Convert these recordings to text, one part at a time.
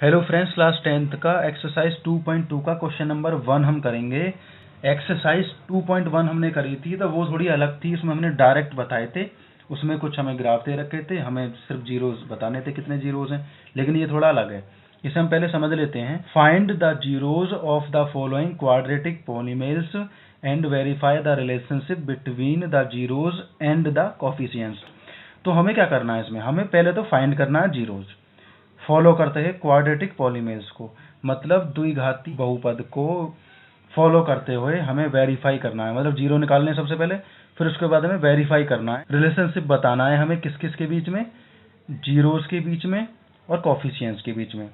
Hello friends, class 10th का exercise 2.2 का question number 1 हम करेंगे। एक्सरसाइज 2.1 हमने करी थी तो वो थोड़ी अलग थी, उसमें हमने डायरेक्ट बताए थे। उसमें कुछ हमें ग्राफ दे रखे थे, हमें सिर्फ जीरोस बताने थे कितने जीरोस हैं, लेकिन ये थोड़ा अलग है। इसे हम पहले समझ लेते हैं। Find the zeros of the following quadratic polynomials and verify the relationship between the zeros and the coefficients. तो हमें क्या करना है इसमें, हमें पहले तो फाइंड करना है जीरोस। फॉलो करते हैं क्वाड्रेटिक पॉलीमेल्स को, मतलब द्विघाती बहुपद को फॉलो करते हुए हमें वेरीफाई करना है, मतलब जीरो निकालने हैं सबसे पहले, फिर उसके बाद हमें वेरीफाई करना है, रिलेशनशिप बताना है हमें किस किस के बीच में, जीरोस के बीच में और कोफिशिएंट्स के बीच में।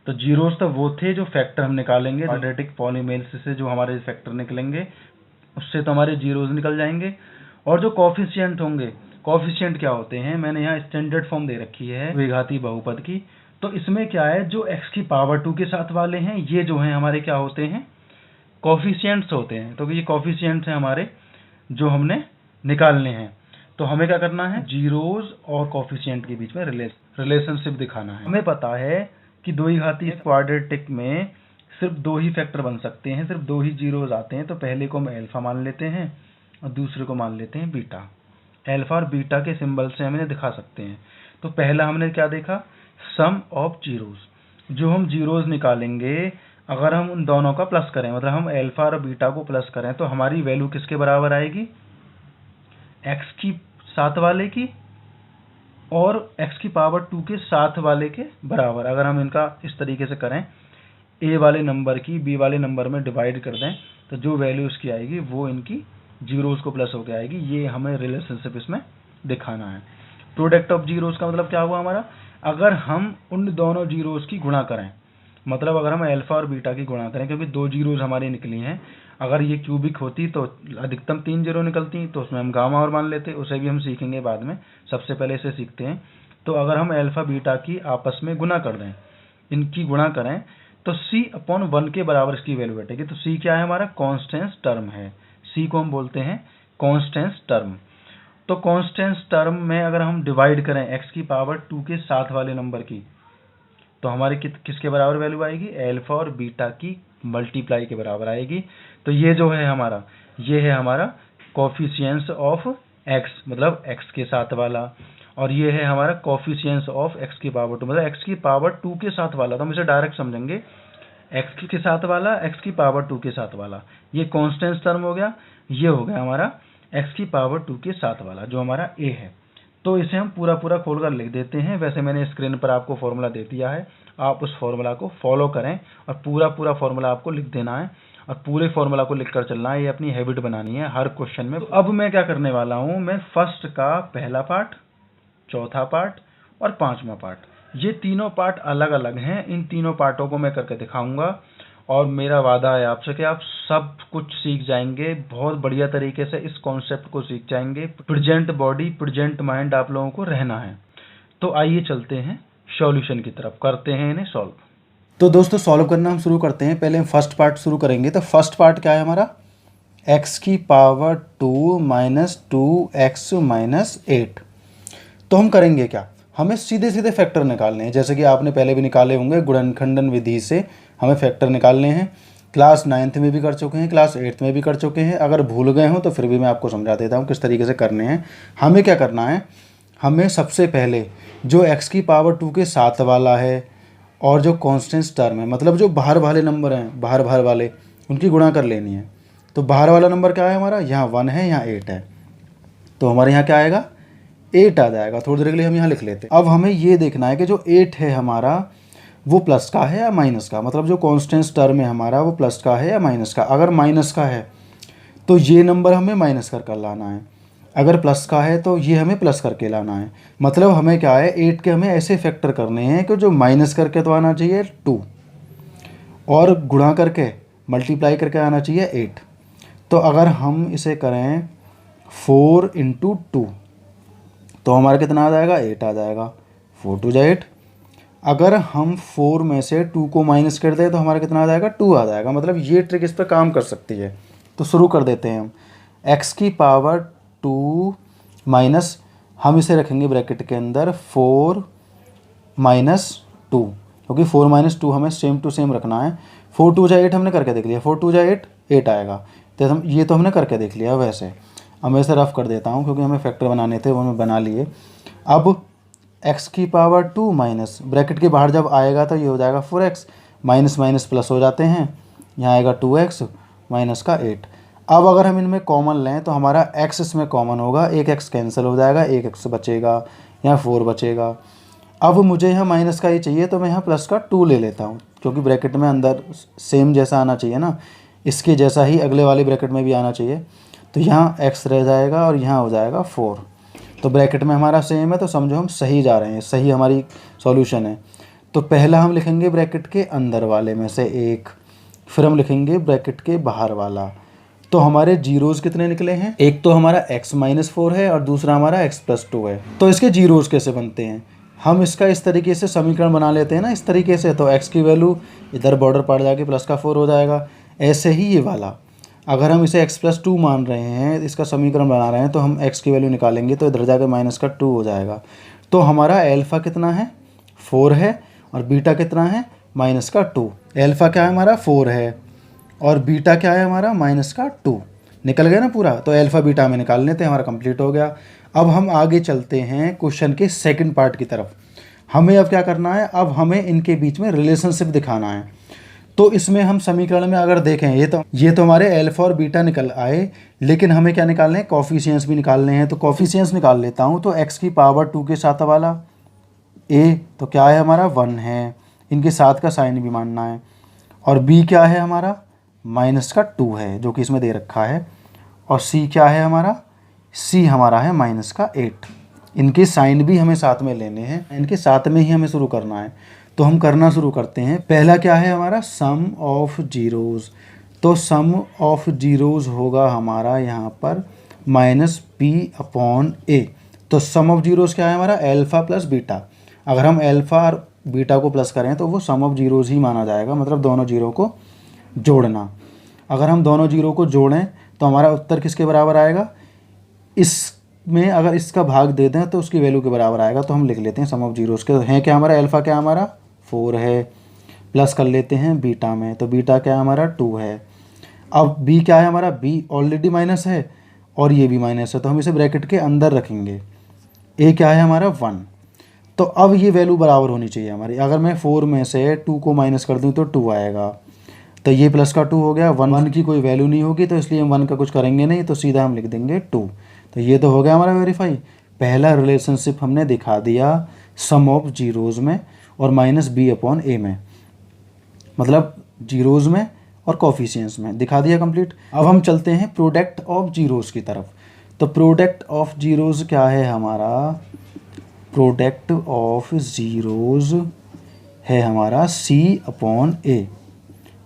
तो जीरोस तो वो थे जो फैक्टर हम निकालेंगे क्वाड्रेटिक पॉलीमेल्स से, जो हमारे फैक्टर निकलेंगे उससे तो हमारे जीरोस निकल जाएंगे। और जो कोफिशिएंट होंगे, कोफिशिएंट क्या होते हैं, मैंने यहाँ स्टैंडर्ड फॉर्म दे रखी है द्विघाती बहुपद की। तो इसमें क्या है, जो x की पावर 2 के साथ वाले हैं ये जो हैं हमारे क्या होते हैं, कोफिशिएंट्स होते हैं। तो ये कोफिशिएंट्स हैं हमारे जो हमने निकालने हैं। तो हमें क्या करना है, जीरोस और कोफिशिएंट के बीच में रिलेशनशिप दिखाना है। हमें पता है कि द्विघाती क्वाड्रेटिक में सिर्फ दो ही फैक्टर बन सकते हैं, सिर्फ दो ही जीरोस आते हैं। तो पहले को हम अल्फा मान लेते हैं और दूसरे को मान लेते हैं बीटा। अल्फा और बीटा के सिंबल से हम इन्हें दिखा सकते हैं। तो पहला हमने क्या देखा, सम ऑफ जीरोस। जो हम जीरोस निकालेंगे, अगर हम उन दोनों का प्लस करें, मतलब हम अल्फा और बीटा को प्लस करें, तो हमारी वैल्यू किसके बराबर आएगी, x की साथ वाले की और x की पावर 2 के साथ वाले के बराबर। अगर हम इनका इस तरीके से करें, a वाले नंबर की b वाले नंबर में डिवाइड कर दें, तो जो वैल्यू इसकी आएगी वो इनकी जीरोस को प्लस होकर आएगी। ये हमें रिलेशनशिप इसमें दिखाना है। प्रोडक्ट ऑफ जीरोस का मतलब क्या हुआ हमारा, अगर हम उन दोनों जीरोस की गुणा करें, मतलब अगर हम अल्फा और बीटा की गुणा करें, क्योंकि दो जीरोस हमारी निकली हैं, अगर ये क्यूबिक होती तो अधिकतम 3 जीरो निकलती, तो उसमें हम गामा और मान लेते, उसे भी हम सीखेंगे बाद में, सबसे पहले इसे सीखते हैं। तो अगर हम अल्फा बीटा की आपस में गुणा कर दें, इनकी गुणा करें, तो c/1 के बराबर इसकी वैल्यू बैठेगी। तो c क्या है हमारा, कॉन्स्टेंस टर्म है। c को हम बोलते हैं कॉन्स्टेंस टर्म। तो कॉन्स्टेंस टर्म में अगर हम डिवाइड करें x की पावर 2 के साथ वाले नंबर की, तो हमारी किसके बराबर वैल्यू आएगी, अल्फा और बीटा की मल्टीप्लाई के बराबर आएगी। तो ये जो है हमारा, ये है हमारा कोफिशिएंट्स ऑफ x, मतलब x के साथ वाला, और ये है हमारा कोफिशिएंट्स ऑफ x की पावर 2, मतलब x की पावर 2 के साथ वाला। तो हम इसे डायरेक्ट समझेंगे, x के साथ वाला, x की पावर 2 के साथ वाला, ये कॉन्स्टेंट टर्म हो गया। ये हो गया हमारा x की पावर 2 के साथ वाला जो हमारा a है। तो इसे हम पूरा पूरा खोलकर लिख देते हैं। वैसे मैंने स्क्रीन पर आपको फॉर्मूला दे दिया है, आप उस फॉर्मूला को फॉलो करें और पूरा पूरा फॉर्मूला आपको लिख देना है और पूरे फॉर्मूला को लिखकर चलना है। ये अपनी हैबिट बनानी है हर क्वेश्चन में। तो अब मैं क्या करने वाला हूँ, मैं फर्स्ट का पहला पार्ट, चौथा पार्ट और पांचवा पार्ट, ये तीनों पार्ट अलग अलग हैं। इन तीनों पार्टों को मैं करके दिखाऊंगा और मेरा वादा है आपसे कि आप सब कुछ सीख जाएंगे, बहुत बढ़िया तरीके से इस कॉन्सेप्ट को सीख जाएंगे। प्रेजेंट बॉडी प्रेजेंट माइंड आप लोगों को रहना है। तो आइए चलते हैं सॉल्यूशन की तरफ, करते हैं इन्हें सॉल्व। तो दोस्तों सॉल्व करना हम शुरू करते हैं। पहले हम फर्स्ट पार्ट शुरू करेंगे। तो फर्स्ट पार्ट क्या है हमारा, x की पावर 2 माइनस 2x माइनस 8। तो हम करेंगे क्या, हमें सीधे सीधे फैक्टर निकालने हैं, जैसे कि आपने पहले भी निकाले होंगे, गुणनखंडन विधि से हमें फैक्टर निकालने हैं। क्लास 9th में भी कर चुके हैं, क्लास 8th में भी कर चुके हैं। अगर भूल गए हो तो फिर भी मैं आपको समझा देता हूँ किस तरीके से करने हैं। हमें क्या करना है, हमें सबसे पहले जो x की पावर 2 के साथ वाला है और जो कॉन्स्टेंट टर्म है, मतलब जो बाहर वाले नंबर हैं, बाहर वाले, उनकी गुणा कर लेनी है। तो बाहर वाला नंबर क्या है हमारा, यहाँ 1 है, यहाँ 8 है, तो हमारे यहाँ क्या आएगा, 8 आ जाएगा। थोड़ी देर के लिए हम यहाँ लिख लेते हैं। अब हमें ये देखना है कि जो 8 है हमारा वो प्लस का है या माइनस का, मतलब जो कॉन्स्टेंट टर्म है हमारा वो प्लस का है या माइनस का। अगर माइनस का है तो ये नंबर हमें माइनस कर लाना है, अगर प्लस का है तो ये हमें प्लस करके लाना है। मतलब हमें क्या है, 8 के हमें ऐसे फैक्टर करने हैं कि जो माइनस करके तो आना चाहिए 2 और गुणा करके मल्टीप्लाई करके आना चाहिए 8। तो अगर हम इसे करें 4 × 2 तो हमारा कितना आ जाएगा, 8 आ जाएगा। 4 2 जा 8। अगर हम 4 में से 2 को माइनस कर दें तो हमारा कितना आ जाएगा, 2 आ जाएगा। मतलब ये ट्रिक इस पर काम कर सकती है। तो शुरू कर देते हैं हम। x की पावर 2 माइनस, हम इसे रखेंगे ब्रैकेट के अंदर 4 - 2, क्योंकि 4 माइनस 2 हमें सेम टू सेम रखना है। 4 2 जा 8 हमने करके देख लिया, 4 2 जा 8 आएगा। तो हम ये तो हमने करके देख लिया। वैसे अब मैं इसे रफ कर देता हूँ क्योंकि हमें फैक्टर बनाने थे, वो हमें बना लिए। अब x की पावर 2 माइनस ब्रैकेट के बाहर जब आएगा तो ये हो जाएगा 4x, माइनस माइनस प्लस हो जाते हैं, यहाँ आएगा 2x माइनस का 8। अब अगर हम इनमें कॉमन लें तो हमारा x इसमें कॉमन होगा, एक x कैंसिल हो जाएगा, एक x बचेगा, यहाँ 4 बचेगा। अब मुझे यहाँ माइनस का ही चाहिए तो मैं यहाँ प्लस का 2 ले लेता हूँ, क्योंकि ब्रैकेट में अंदर सेम जैसा आना चाहिए ना, इसके जैसा ही अगले वाले ब्रैकेट में भी आना चाहिए। तो यहाँ x रह जाएगा और यहाँ हो जाएगा 4। तो ब्रैकेट में हमारा सेम है तो समझो हम सही जा रहे हैं, सही हमारी सॉल्यूशन है। तो पहला हम लिखेंगे ब्रैकेट के अंदर वाले में से 1, फिर हम लिखेंगे ब्रैकेट के बाहर वाला। तो हमारे जीरोज़ कितने निकले हैं, एक तो हमारा x माइनस 4 है और दूसरा हमारा x प्लस 2 है। तो इसके जीरोज़ कैसे बनते हैं, हम इसका इस तरीके से समीकरण बना लेते हैं ना, इस तरीके से। तो x की वैल्यू इधर बॉर्डर पड़ जाके प्लस का 4 हो जाएगा। ऐसे ही ये वाला, अगर हम इसे x प्लस 2 मान रहे हैं, इसका समीकरण बना रहे हैं, तो हम x की वैल्यू निकालेंगे तो इधर जाके माइनस का 2 हो जाएगा। तो हमारा एल्फ़ा कितना है, 4 है, और बीटा कितना है, माइनस का 2। एल्फ़ा क्या है हमारा, 4 है, और बीटा क्या है हमारा, माइनस का 2। निकल गया ना पूरा। तो एल्फ़ा बीटा में निकाल लेते हैं, हमारा कंप्लीट हो गया। अब हम आगे चलते हैं क्वेश्चन के सेकंड पार्ट की तरफ। हमें अब क्या करना है, अब हमें इनके बीच में रिलेशनशिप दिखाना है। तो इसमें हम समीकरण में अगर देखें, ये तो हमारे एल्फ़ा और बीटा निकल आए, लेकिन हमें क्या निकालने हैं, कॉफिशिएंट्स भी निकालने हैं। तो कॉफिशिएंट्स निकाल लेता हूँ। तो x की पावर 2 के साथ वाला a तो क्या है हमारा, 1 है, इनके साथ का साइन भी मानना है। और b क्या है हमारा, माइनस का 2 है, जो कि इसमें दे रखा है। और c क्या है हमारा, c हमारा है माइनस का 8। इनके साइन भी हमें साथ में लेने हैं, इनके साथ में ही हमें शुरू करना है। तो हम करना शुरू करते हैं। पहला क्या है हमारा, सम ऑफ जीरोज़। तो सम ऑफ जीरोज़ होगा हमारा यहाँ पर माइनस p/a। तो सम ऑफ जीरोज़ क्या है हमारा, एल्फ़ा प्लस बीटा। अगर हम एल्फ़ा और बीटा को प्लस करें तो वो सम ऑफ जीरोज़ ही माना जाएगा, मतलब दोनों जीरो को जोड़ना। अगर हम दोनों जीरो को जोड़ें तो हमारा उत्तर किसके बराबर आएगा, इसमें अगर इसका भाग दे दें तो उसकी वैल्यू के बराबर आएगा। तो हम लिख लेते हैं सम ऑफ जीरोज़ के हैं क्या हमारा, एल्फ़ा क्या हमारा 4 है, प्लस कर लेते हैं बीटा में, तो बीटा क्या हमारा 2 है। अब बी क्या है हमारा, बी ऑलरेडी माइनस है और ये भी माइनस है, तो हम इसे ब्रैकेट के अंदर रखेंगे। ए क्या है हमारा 1। तो अब ये वैल्यू बराबर होनी चाहिए हमारी। अगर मैं 4 में से 2 को माइनस कर दूं तो 2 आएगा, तो ये प्लस का 2 हो गया। 1 की कोई वैल्यू नहीं होगी तो इसलिए हम 1 का कुछ करेंगे नहीं, तो सीधा हम लिख देंगे 2। तो ये तो हो गया हमारा वेरीफाई। पहला रिलेशनशिप हमने दिखा दिया सम ऑफ जीरोज़ में और माइनस b/a में, मतलब जीरोज़ में और कॉफिशिएंट्स में दिखा दिया कंप्लीट। अब हम चलते हैं प्रोडक्ट ऑफ जीरोज़ की तरफ। तो प्रोडक्ट ऑफ जीरोज़ क्या है हमारा, प्रोडक्ट ऑफ जीरोज़ है हमारा c/a।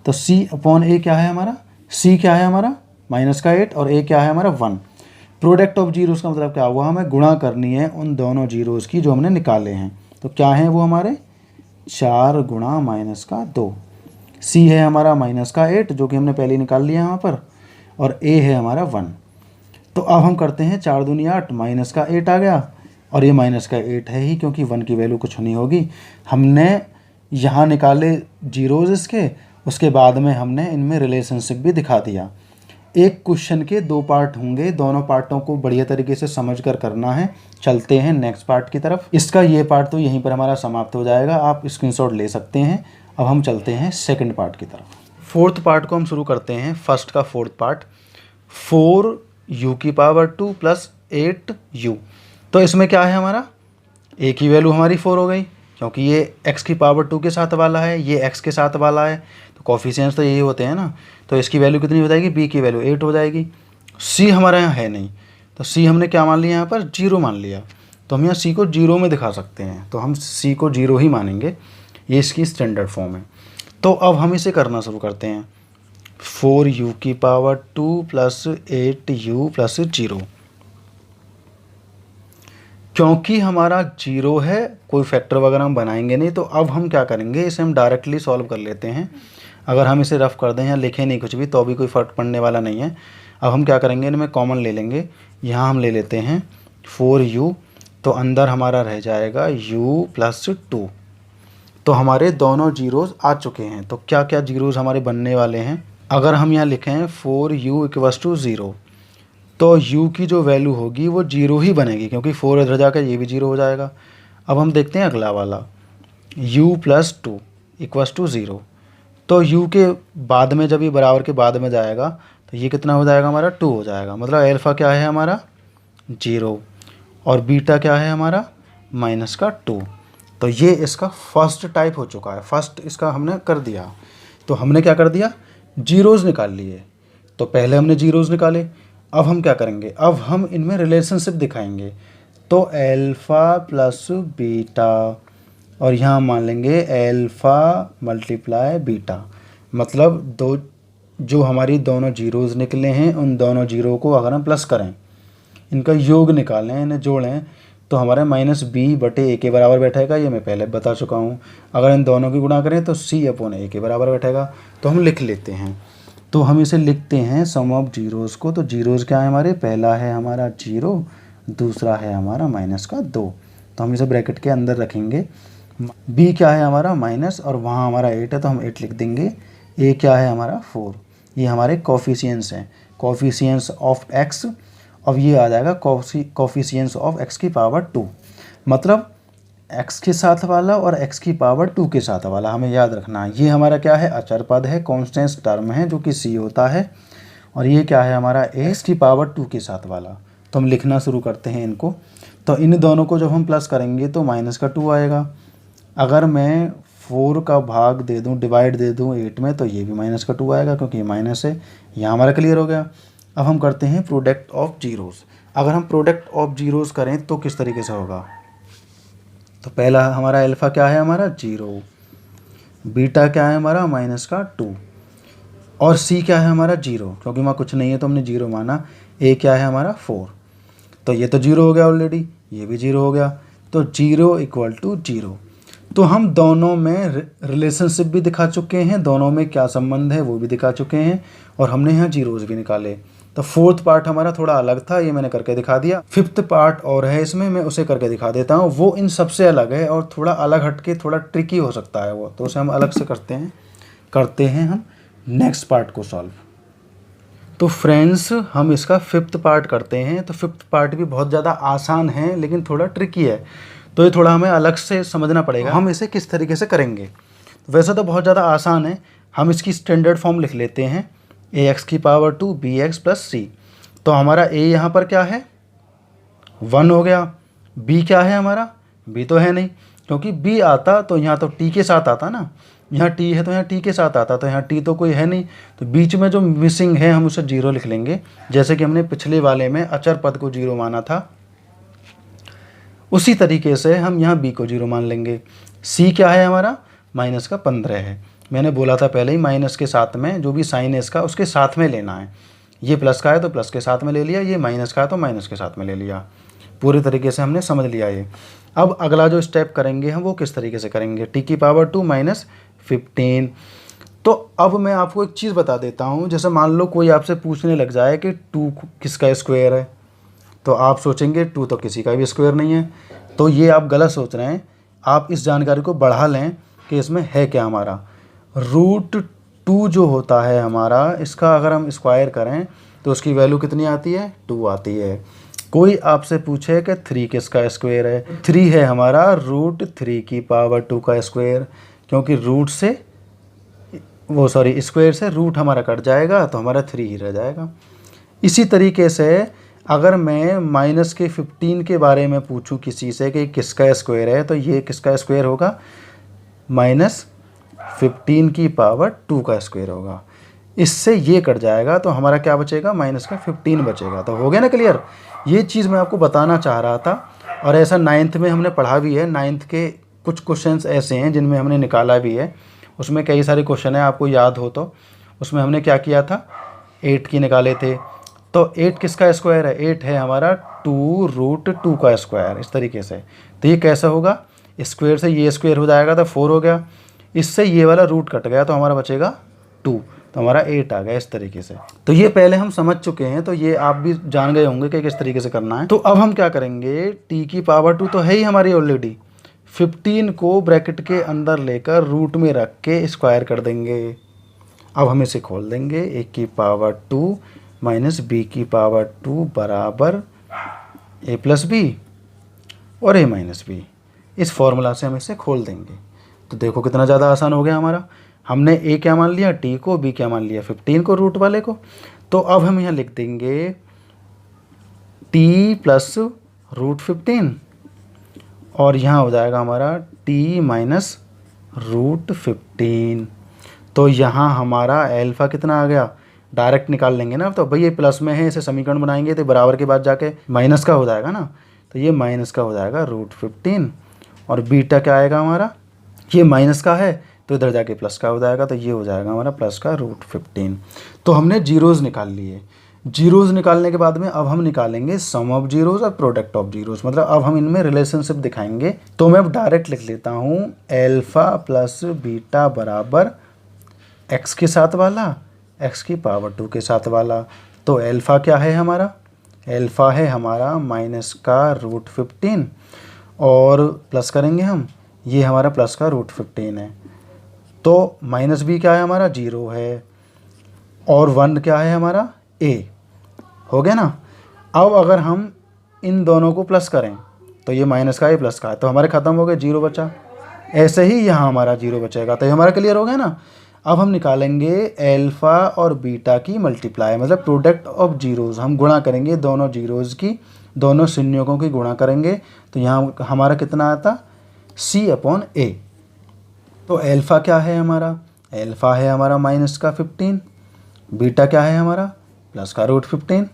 तो c/a क्या है हमारा, c क्या है हमारा माइनस का 8 और a क्या है हमारा 1। प्रोडक्ट ऑफ जीरोज़ का मतलब क्या हुआ, हमें गुणा करनी है उन दोनों जीरोज़ की जो हमने निकाले हैं। तो क्या है वो हमारे 4 गुणा माइनस का 2। c है हमारा माइनस का 8 जो कि हमने पहले निकाल लिया यहाँ पर, और a है हमारा 1। तो अब हम करते हैं 4 दूनी 8, माइनस का 8 आ गया, और ये माइनस का 8 है ही क्योंकि 1 की वैल्यू कुछ नहीं होगी। हमने यहाँ निकाले जीरोज़ इसके, उसके बाद में हमने इनमें रिलेशनशिप भी दिखा दिया। एक क्वेश्चन के 2 पार्ट होंगे, दोनों पार्टों को बढ़िया तरीके से समझ कर करना है। चलते हैं नेक्स्ट पार्ट की तरफ। इसका ये पार्ट तो यहीं पर हमारा समाप्त हो जाएगा, आप स्क्रीनशॉट ले सकते हैं। अब हम चलते हैं सेकंड पार्ट की तरफ। फोर्थ पार्ट को हम शुरू करते हैं। फर्स्ट का fourth part, 4u² plus 8u। तो इसमें क्या है हमारा, a की वैल्यू हमारी 4 हो गई क्योंकि ये x की पावर 2 के साथ वाला है, ये x के साथ वाला है, तो कॉफिशिएंट्स तो यही होते हैं ना। तो इसकी वैल्यू कितनी हो जाएगी, b की वैल्यू 8 हो जाएगी। c हमारे यहाँ है नहीं, तो c हमने क्या मान लिया यहाँ पर, 0 मान लिया। तो हम यहाँ c को 0 में दिखा सकते हैं, तो हम c को 0 ही मानेंगे, ये इसकी स्टैंडर्ड फॉर्म है। तो अब हम इसे करना शुरू करते हैं। 4u² plus 8u plus 0। क्योंकि हमारा 0 है, कोई फैक्टर वगैरह हम बनाएंगे नहीं, तो अब हम क्या करेंगे, इसे हम डायरेक्टली सॉल्व कर लेते हैं। अगर हम इसे रफ कर दें या लिखें नहीं कुछ भी तो भी कोई फ़र्क पड़ने वाला नहीं है। अब हम क्या करेंगे, इनमें कॉमन ले लेंगे। यहाँ हम ले लेते हैं 4u, तो अंदर हमारा रह जाएगा u प्लस 2। तो हमारे दोनों जीरोज़ आ चुके हैं। तो क्या क्या जीरोज़ हमारे बनने वाले हैं, अगर हम यहाँ लिखें 4u इक्वल्स टू 0, तो u की जो वैल्यू होगी वो 0 ही बनेगी, क्योंकि 4 इधर जाकर ये भी 0 हो जाएगा। अब हम देखते हैं अगला वाला, u प्लस 2 इक्वल्स टू 0। तो u के बाद में जब ये बराबर के बाद में जाएगा तो ये कितना हो जाएगा हमारा, 2 हो जाएगा। मतलब अल्फ़ा क्या है हमारा, 0, और बीटा क्या है हमारा, -2। तो ये इसका फर्स्ट टाइप हो चुका है, फर्स्ट इसका हमने कर दिया। तो हमने क्या कर दिया, जीरोज़ निकाल लिए। तो पहले हमने जीरोज़ निकाले, अब हम क्या करेंगे, अब हम इनमें रिलेशनशिप दिखाएंगे। तो अल्फ़ा प्लस बीटा, और यहाँ मान लेंगे अल्फ़ा मल्टीप्लाई बीटा। मतलब दो जो हमारी दोनों जीरोज़ निकले हैं उन दोनों जीरो को अगर हम प्लस करें, इनका योग निकालें, इन्हें जोड़ें, तो हमारे -b/a के बराबर बैठेगा। ये मैं पहले बता चुका हूँ। अगर इन दोनों की गुणा करें तो c/a के बराबर बैठेगा। तो हम लिख लेते हैं, तो हम इसे लिखते हैं सम ऑफ जीरोज़ को। तो जीरोज़ क्या है हमारे, पहला है हमारा 0, दूसरा है हमारा -2। तो हम इसे ब्रैकेट के अंदर रखेंगे। b क्या है हमारा माइनस, और वहाँ हमारा 8 है तो हम 8 लिख देंगे। a क्या है हमारा 4। ये हमारे कोफिशिएंट्स हैं, कोफिशिएंट्स ऑफ x। अब ये आ जाएगा कोफिशिएंट्स ऑफ x की पावर 2। मतलब x के साथ वाला और x की पावर 2 के साथ वाला हमें याद रखना है। ये हमारा क्या है, अचर पद है, कांस्टेंट टर्म है जो कि c होता है। और ये क्या है हमारा, x की पावर 2 के साथ वाला। तो हम लिखना शुरू करते हैं इनको। तो इन दोनों को जब हम प्लस करेंगे तो -2 आएगा। अगर मैं 4 का भाग दे दूं, डिवाइड दे दूं 8 में, तो ये भी -2 आएगा, क्योंकि ये माइनस है। यहाँ हमारा क्लियर हो गया। अब हम करते हैं प्रोडक्ट ऑफ जीरोज़। अगर हम प्रोडक्ट ऑफ जीरोज़ करें तो किस तरीके से होगा, तो पहला हमारा अल्फ़ा क्या है हमारा 0, बीटा क्या है हमारा -2, और c क्या है हमारा 0, क्योंकि वहाँ कुछ नहीं है तो हमने 0 माना। a क्या है हमारा 4, तो ये तो 0 हो गया ऑलरेडी, ये भी 0 हो गया। तो 0 इक्वल टू 0। तो हम दोनों में रिलेशनशिप भी दिखा चुके हैं, दोनों में क्या संबंध है वो भी दिखा चुके हैं, और हमने यहाँ जीरोज़ भी निकाले। तो फोर्थ पार्ट हमारा थोड़ा अलग था, ये मैंने करके दिखा दिया। फिफ्थ पार्ट और है इसमें, मैं उसे करके दिखा देता हूँ। वो इन सबसे अलग है और थोड़ा अलग हटके थोड़ा ट्रिकी हो सकता है वो, तो उसे हम अलग से करते हैं हम नेक्स्ट पार्ट को सॉल्व। तो फ्रेंड्स हम इसका फिफ्थ पार्ट करते हैं। तो फिफ्थ पार्ट भी बहुत ज़्यादा आसान है लेकिन थोड़ा ट्रिकी है, तो ये थोड़ा हमें अलग से समझना पड़ेगा। हम इसे किस तरीके से करेंगे, वैसे तो बहुत ज़्यादा आसान है। हम इसकी स्टैंडर्ड फॉर्म लिख लेते हैं, ax की पावर 2 bx प्लस c। तो हमारा a यहाँ पर क्या है 1 हो गया, b क्या है हमारा, b तो है नहीं, क्योंकि b आता तो यहाँ तो t के साथ आता ना, यहाँ t है तो यहाँ t के साथ आता, तो यहाँ t तो कोई है नहीं। तो बीच में जो मिसिंग है हम उसे 0 लिख लेंगे, जैसे कि हमने पिछले वाले में अचर पद को 0 माना था, उसी तरीके से हम यहाँ b को 0 मान लेंगे। c क्या है हमारा -15 है। मैंने बोला था पहले ही माइनस के साथ में जो भी साइन है इसका उसके साथ में लेना है। ये प्लस का है तो प्लस के साथ में ले लिया, ये माइनस का है तो माइनस के साथ में ले लिया। पूरी तरीके से हमने समझ लिया ये। अब अगला जो स्टेप करेंगे हम वो किस तरीके से करेंगे, t की पावर 2 -15। तो अब मैं आपको एक चीज़ बता देता हूँ, जैसे मान लो कोई आपसे पूछने लग जाए कि 2 किसका स्क्वायर है, तो आप सोचेंगे 2 तो किसी का भी स्क्वायर नहीं है। तो ये आप गलत सोच रहे हैं। आप इस जानकारी को बढ़ा लें कि इसमें है क्या हमारा √2 जो होता है हमारा, इसका अगर हम स्क्वायर करें तो उसकी वैल्यू कितनी आती है, 2 आती है। कोई आपसे पूछे कि 3 किसका स्क्वायर है, 3 है हमारा √3 की पावर 2 का स्क्वायर, क्योंकि रूट से स्क्वायर से रूट हमारा कट जाएगा तो हमारा 3 ही रह जाएगा। इसी तरीके से अगर मैं -15 के बारे में पूछूं किसी से कि किसका स्क्वायर है, तो ये किसका स्क्वायर होगा, -15 की पावर 2 का स्क्वायर होगा। इससे ये कट जाएगा तो हमारा क्या बचेगा, -15 बचेगा। तो हो गया ना क्लियर। ये चीज़ मैं आपको बताना चाह रहा था, और ऐसा 9th में हमने पढ़ा भी है। 9th के कुछ क्वेश्चंस ऐसे हैं जिनमें हमने निकाला भी है, उसमें कई सारे क्वेश्चन हैं, आपको याद हो तो। उसमें हमने क्या किया था, 8 की निकाले थे। तो 8 किसका स्क्वायर है, 8 है हमारा 2√2 का स्क्वायर, इस तरीके से। तो ये कैसा होगा, स्क्वायर से ये स्क्वायर हो जाएगा तो 4 हो गया, इससे ये वाला रूट कट गया तो हमारा बचेगा 2, तो हमारा 8 आ गया, इस तरीके से। तो ये पहले हम समझ चुके हैं, तो ये आप भी जान गए होंगे कि किस तरीके से करना है। तो अब हम क्या करेंगे, t की पावर 2 तो है ही हमारी ऑलरेडी, 15 को ब्रैकेट के अंदर लेकर रूट में रख के स्क्वायर कर देंगे। अब हम इसे खोल देंगे, a की पावर 2 माइनस b की पावर 2 बराबर a प्लस बी और a माइनस बी। इस फॉर्मूला से हम इसे खोल देंगे। तो देखो कितना ज़्यादा आसान हो गया हमारा। हमने a क्या मान लिया, t को, b क्या मान लिया, 15 को, रूट वाले को। तो अब हम यहाँ लिख देंगे t प्लस रूट 15 और यहाँ हो जाएगा हमारा t माइनस रूट 15। तो यहाँ हमारा अल्फ़ा कितना आ गया, डायरेक्ट निकाल लेंगे ना। तो भाई ये प्लस में है, इसे समीकरण बनाएंगे तो बराबर के बाद जाके माइनस का हो जाएगा ना। तो ये माइनस का हो जाएगा रूट 15 और बीटा क्या आएगा हमारा, ये माइनस का है तो इधर जाके प्लस का हो जाएगा। तो ये हो जाएगा हमारा प्लस का रूट 15। तो हमने जीरोज़ निकाल लिए। जीरोज़ निकालने के बाद में अब हम निकालेंगे सम ऑफ जीरोज़ और प्रोडक्ट ऑफ जीरोज़, मतलब अब हम इनमें रिलेशनशिप दिखाएंगे। तो मैं अब डायरेक्ट लिख लेता हूँ अल्फ़ा प्लस बीटा बराबर x के साथ वाला x की पावर 2 के साथ वाला। तो अल्फ़ा क्या है हमारा, अल्फ़ा है हमारा माइनस का रूट 15 और प्लस करेंगे हम, ये हमारा प्लस का रूट 15 है। तो माइनस बी क्या है हमारा, 0 है और 1 क्या है हमारा, a हो गया ना। अब अगर हम इन दोनों को प्लस करें तो ये माइनस का है प्लस का है, तो हमारे ख़त्म हो गए, 0 बचा। ऐसे ही यहाँ हमारा 0 बचेगा। तो ये हमारा क्लियर हो गया ना। अब हम निकालेंगे अल्फ़ा और बीटा की मल्टीप्लाई, मतलब प्रोडक्ट ऑफ जीरोज़। हम गुणा करेंगे दोनों जीरोज़ की, दोनों संयोगों की गुणा करेंगे। तो यहाँ हमारा कितना आता, c/a। तो अल्फ़ा क्या है हमारा, अल्फ़ा है हमारा माइनस का 15, बीटा क्या है हमारा प्लस का रूट 15,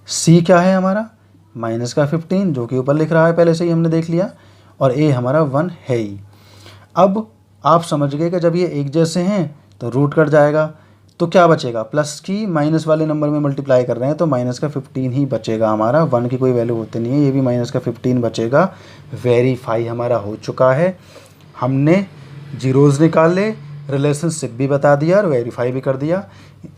c क्या है हमारा माइनस का 15 जो कि ऊपर लिख रहा है पहले से ही हमने देख लिया, और a हमारा 1 है ही। अब आप समझ गए कि जब ये एक जैसे हैं तो रूट कट जाएगा, तो क्या बचेगा, प्लस की माइनस वाले नंबर में मल्टीप्लाई कर रहे हैं तो माइनस का 15 ही बचेगा हमारा, 1 की कोई वैल्यू होती नहीं है, ये भी माइनस का 15 बचेगा। वेरीफाई हमारा हो चुका है, हमने जीरोज़ निकाले, रिलेशनशिप भी बता दिया और वेरीफाई भी कर दिया।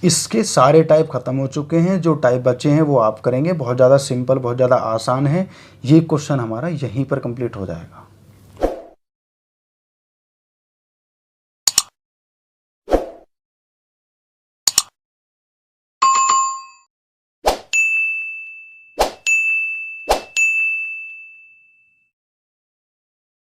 इसके सारे टाइप ख़त्म हो चुके हैं, जो टाइप बचे हैं वो आप करेंगे। बहुत ज़्यादा सिंपल, बहुत ज़्यादा आसान है। ये क्वेश्चन हमारा यहीं पर कंप्लीट हो जाएगा।